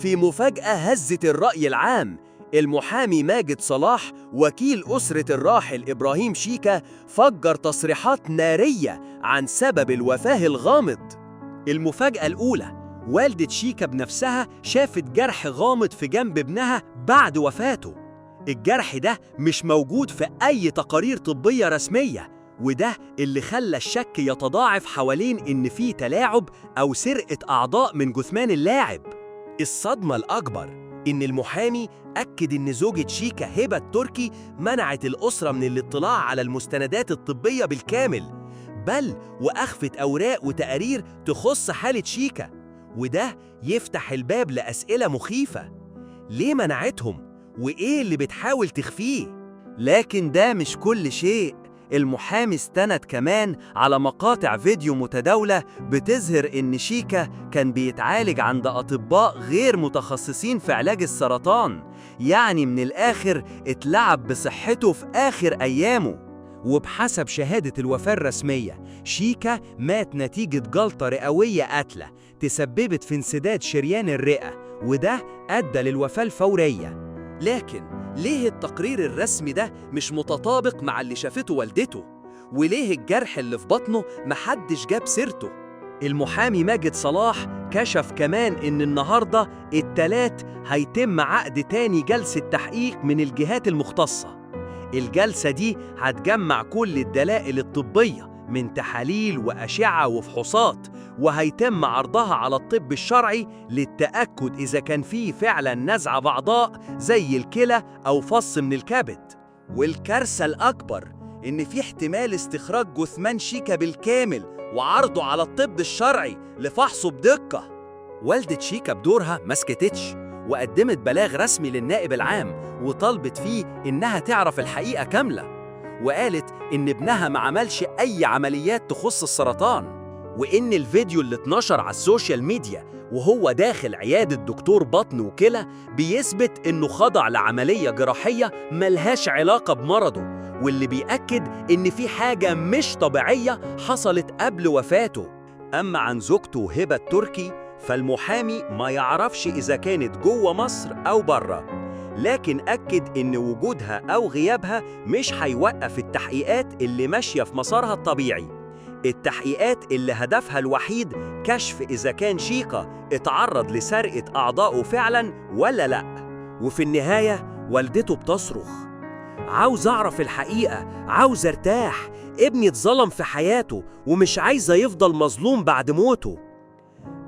في مفاجأة هزت الرأي العام، المحامي ماجد صلاح وكيل أسرة الراحل إبراهيم شيكا فجر تصريحات نارية عن سبب الوفاة الغامض. المفاجأة الأولى، والدة شيكا بنفسها شافت جرح غامض في جنب ابنها بعد وفاته. الجرح ده مش موجود في أي تقارير طبية رسمية، وده اللي خلى الشك يتضاعف حوالين إن في تلاعب أو سرقة أعضاء من جثمان اللاعب. الصدمة الأكبر إن المحامي أكد إن زوجة شيكا هبة التركي منعت الأسرة من الاطلاع على المستندات الطبية بالكامل، بل وأخفت أوراق وتقارير تخص حالة شيكا، وده يفتح الباب لأسئلة مخيفة. ليه منعتهم؟ وإيه اللي بتحاول تخفيه؟ لكن ده مش كل شيء. المحامي استند كمان على مقاطع فيديو متداولة بتظهر إن شيكا كان بيتعالج عند أطباء غير متخصصين في علاج السرطان، يعني من الآخر اتلعب بصحته في آخر أيامه. وبحسب شهادة الوفاة الرسمية، شيكا مات نتيجة جلطة رئوية قاتلة تسببت في انسداد شريان الرئة، وده أدى للوفاة الفورية. لكن ليه التقرير الرسمي ده مش متطابق مع اللي شافته والدته؟ وليه الجرح اللي في بطنه محدش جاب سيرته؟ المحامي ماجد صلاح كشف كمان إن النهاردة التلات هيتم عقد تاني جلسة تحقيق من الجهات المختصة. الجلسة دي هتجمع كل الدلائل الطبية من تحاليل وأشعة وفحوصات، وهيتم عرضها على الطب الشرعي للتأكد إذا كان فيه فعلا نزع أعضاء زي الكلى أو فص من الكبد. والكارثة الأكبر إن في احتمال استخراج جثمان شيكا بالكامل وعرضه على الطب الشرعي لفحصه بدقة. والدة شيكا بدورها ما سكتتش، وقدمت بلاغ رسمي للنائب العام وطلبت فيه إنها تعرف الحقيقة كاملة، وقالت إن ابنها ما عملش أي عمليات تخص السرطان، وإن الفيديو اللي اتنشر على السوشيال ميديا وهو داخل عيادة دكتور بطن وكلى بيثبت إنه خضع لعملية جراحية ملهاش علاقة بمرضه، واللي بيأكد إن في حاجة مش طبيعية حصلت قبل وفاته. أما عن زوجته هبة التركي فالمحامي ما يعرفش إذا كانت جوه مصر أو بره، لكن أكد إن وجودها أو غيابها مش هيوقف التحقيقات اللي ماشية في مسارها الطبيعي. التحقيقات اللي هدفها الوحيد كشف إذا كان شيكا اتعرض لسرقة أعضائه فعلا ولا لأ. وفي النهاية والدته بتصرخ: عاوز أعرف الحقيقة، عاوز أرتاح، ابني اتظلم في حياته ومش عايزة يفضل مظلوم بعد موته.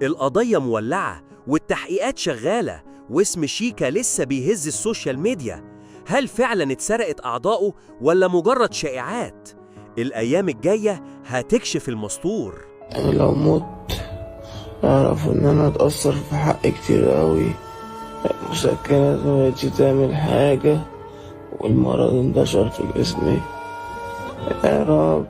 القضية مولعة والتحقيقات شغالة، واسم شيكا لسه بيهز السوشيال ميديا. هل فعلا اتسرقت أعضائه ولا مجرد شائعات؟ الأيام الجاية هتكشف المستور. أنا لو مت أعرف إن أنا أتأثر في حق كتير قوي. المسكنات مبقتش تعمل حاجة والمرض انتشر في جسمي. يا رب.